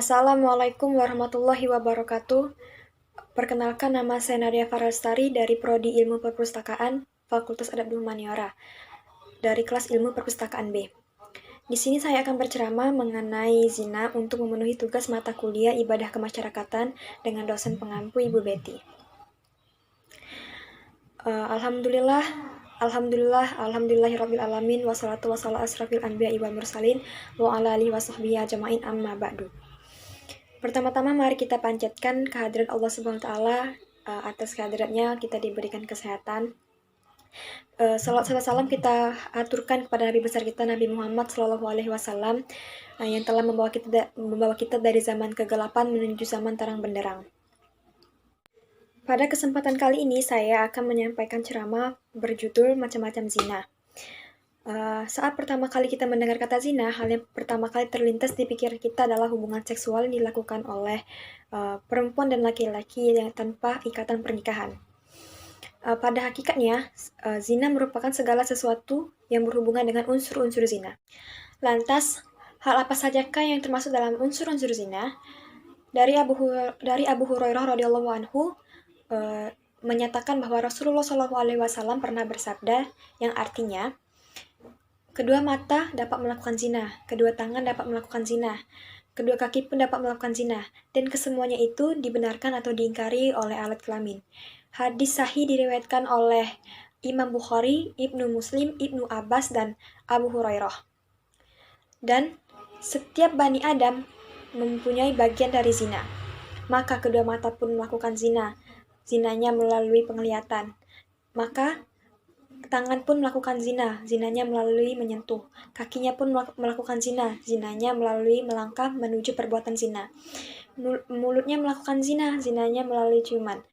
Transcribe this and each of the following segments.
Assalamualaikum warahmatullahi wabarakatuh. Perkenalkan, nama saya Nadia Farastari dari Prodi Ilmu Perpustakaan, Fakultas Adab dan Humaniora, dari kelas Ilmu Perpustakaan B. Di sini saya akan berceramah mengenai zina untuk memenuhi tugas mata kuliah Ibadah Kemasyarakatan dengan dosen pengampu Ibu Betty. Alhamdulillahirabbil alamin, wassalatu wassalamu asrafil anbiya'i wal mursalin wa ala alihi washabbihi ajmain, amma ba'du. Pertama-tama mari kita panjatkan kehadiran Allah Subhanahu wa taala. Atas kehadirannya kita diberikan kesehatan. Salawat serta salam kita aturkan kepada Nabi besar kita Nabi Muhammad SAW yang telah membawa kita dari zaman kegelapan menuju zaman terang benderang. Pada kesempatan kali ini saya akan menyampaikan ceramah berjudul Macam-macam Zina. Saat pertama kali kita mendengar kata zina, hal yang pertama kali terlintas di pikiran kita adalah hubungan seksual yang dilakukan oleh perempuan dan laki-laki yang tanpa ikatan pernikahan. Pada hakikatnya, zina merupakan segala sesuatu yang berhubungan dengan unsur-unsur zina. Lantas, hal apa sajakah yang termasuk dalam unsur-unsur zina? Dari Abu Hurairah radhiyallahu anhu menyatakan bahwa Rasulullah SAW pernah bersabda yang artinya, kedua mata dapat melakukan zina, kedua tangan dapat melakukan zina, kedua kaki pun dapat melakukan zina, dan kesemuanya itu dibenarkan atau diingkari oleh alat kelamin. Hadis sahih diriwayatkan oleh Imam Bukhari, Ibnu Muslim, Ibnu Abbas, dan Abu Hurairah. Dan setiap Bani Adam mempunyai bagian dari zina. Maka kedua mata pun melakukan zina. Zinanya melalui penglihatan. Maka tangan pun melakukan zina, zinanya melalui menyentuh. Kakinya pun melakukan zina, zinanya melalui melangkah menuju perbuatan zina. Mulutnya melakukan zina, zinanya melalui ciuman.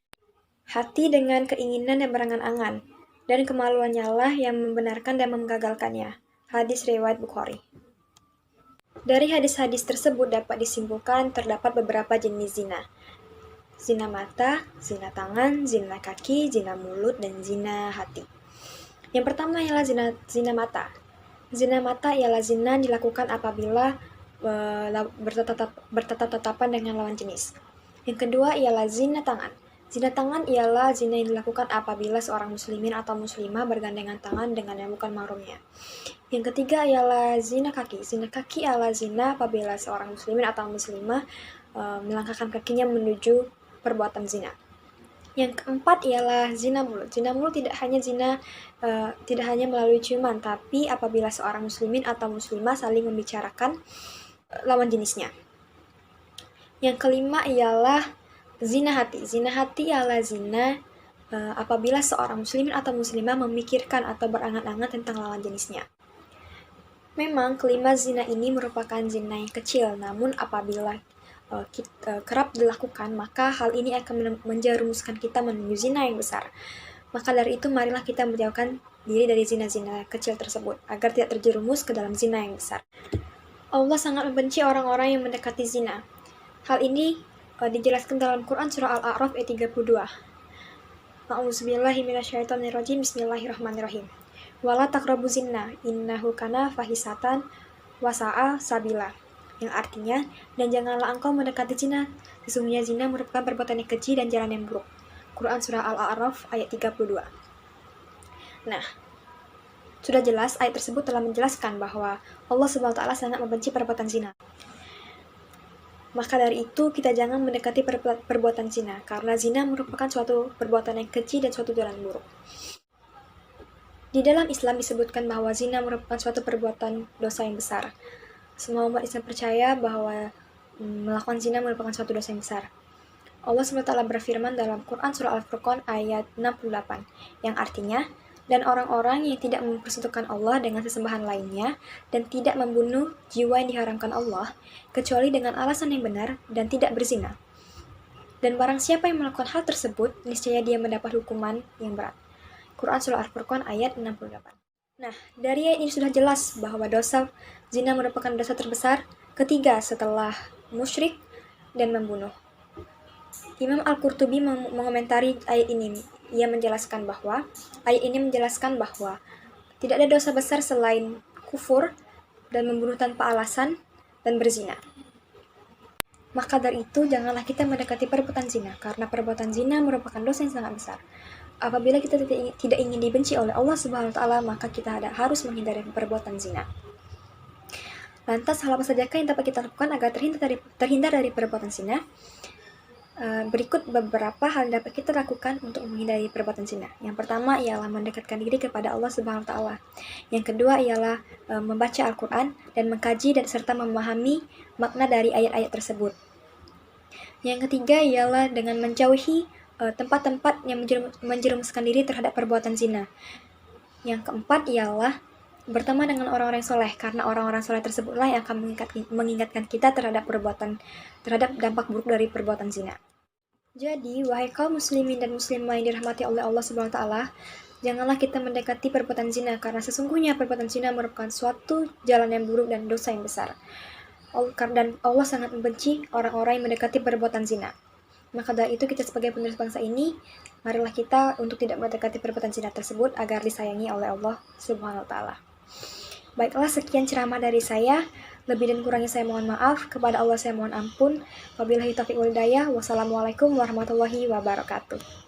Hati dengan keinginan dan berangan-angan, dan kemaluannya lah yang membenarkan dan menggagalkannya. Hadis riwayat Bukhari. Dari hadis-hadis tersebut dapat disimpulkan terdapat beberapa jenis zina. Zina mata, zina tangan, zina kaki, zina mulut, dan zina hati. Yang pertama ialah zina mata. Zina mata ialah zina dilakukan apabila bertatap-tatapan dengan lawan jenis. Yang kedua ialah zina tangan. Zina tangan ialah zina yang dilakukan apabila seorang muslimin atau muslimah bergandengan tangan dengan yang bukan mahramnya. Yang ketiga ialah zina kaki. Zina kaki ialah zina apabila seorang muslimin atau muslimah melangkahkan kakinya menuju perbuatan zina. Yang keempat ialah zina mulut. Zina mulut tidak hanya melalui ciuman, tapi apabila seorang muslimin atau muslimah saling membicarakan lawan jenisnya. Yang kelima ialah zina hati. Zina hati ialah zina apabila seorang muslimin atau muslimah memikirkan atau berangan-angan tentang lawan jenisnya. Memang kelima zina ini merupakan zina yang kecil, namun apabila kerap dilakukan, maka hal ini akan menjerumuskan kita menuju zina yang besar. Maka dari itu, marilah kita menjauhkan diri dari zina-zina kecil tersebut, agar tidak terjerumus ke dalam zina yang besar. Allah sangat membenci orang-orang yang mendekati zina. Hal ini dijelaskan dalam Quran Surah Al-A'raf ayat 32. A'udzubillahi minasyaitonirrajim, bismillahirrahmanirrahim. Wala taqrabu zina, innahu kana fahisatan wasa'a sabila. Yang artinya, dan janganlah engkau mendekati zina, sesungguhnya zina merupakan perbuatan yang keji dan jalan yang buruk. Quran Surah Al-A'raf ayat 32. Nah, sudah jelas ayat tersebut telah menjelaskan bahwa Allah SWT sangat membenci perbuatan zina. Maka dari itu, kita jangan mendekati perbuatan zina, karena zina merupakan suatu perbuatan yang keji dan suatu jalan buruk. Di dalam Islam disebutkan bahwa zina merupakan suatu perbuatan dosa yang besar. Semua umat Islam percaya bahwa melakukan zina merupakan suatu dosa yang besar. Allah SWT berfirman dalam Quran Surah Al-Furqan ayat 68, yang artinya, dan orang-orang yang tidak mempersekutukan Allah dengan sesembahan lainnya, dan tidak membunuh jiwa yang diharamkan Allah, kecuali dengan alasan yang benar, dan tidak berzina. Dan barang siapa yang melakukan hal tersebut, niscaya dia mendapat hukuman yang berat. Quran Surah Al-Furqan ayat 68. Nah, dari ayat ini sudah jelas bahwa dosa zina merupakan dosa terbesar ketiga setelah musyrik dan membunuh. Imam Al-Qurtubi mengomentari ayat ini. Ia menjelaskan bahwa tidak ada dosa besar selain kufur dan membunuh tanpa alasan dan berzina. Maka dari itu, janganlah kita mendekati perbuatan zina, karena perbuatan zina merupakan dosa yang sangat besar. Apabila kita tidak ingin dibenci oleh Allah Subhanahu wa Ta'ala, maka kita harus menghindari perbuatan zina. Lantas, hal apa sajakah yang dapat kita lakukan agar terhindar dari perbuatan zina? Berikut beberapa hal yang dapat kita lakukan untuk menghindari perbuatan zina. Yang pertama ialah mendekatkan diri kepada Allah Subhanahu wa Ta'ala. Yang kedua ialah membaca Al-Quran dan mengkaji serta memahami makna dari ayat-ayat tersebut. Yang ketiga ialah dengan menjauhi tempat-tempat yang menjerumuskan diri terhadap perbuatan zina. Yang keempat ialah berteman dengan orang-orang soleh, karena orang-orang soleh tersebutlah yang akan mengingatkan kita terhadap dampak buruk dari perbuatan zina. Jadi, wahai kaum muslimin dan muslimah yang dirahmati oleh Allah Subhanahu wa Ta'ala, janganlah kita mendekati perbuatan zina, karena sesungguhnya perbuatan zina merupakan suatu jalan yang buruk dan dosa yang besar. Dan Allah sangat membenci orang-orang yang mendekati perbuatan zina. Maka dari itu, kita sebagai penerus bangsa ini, marilah kita untuk tidak mendekati perbuatan zina tersebut agar disayangi oleh Allah Subhanahu wa Ta'ala. Baiklah, sekian ceramah dari saya. Lebih dan kurangnya saya mohon maaf. Kepada Allah saya mohon ampun. Wabillahi taufiq wal hidayah. Wassalamualaikum warahmatullahi wabarakatuh.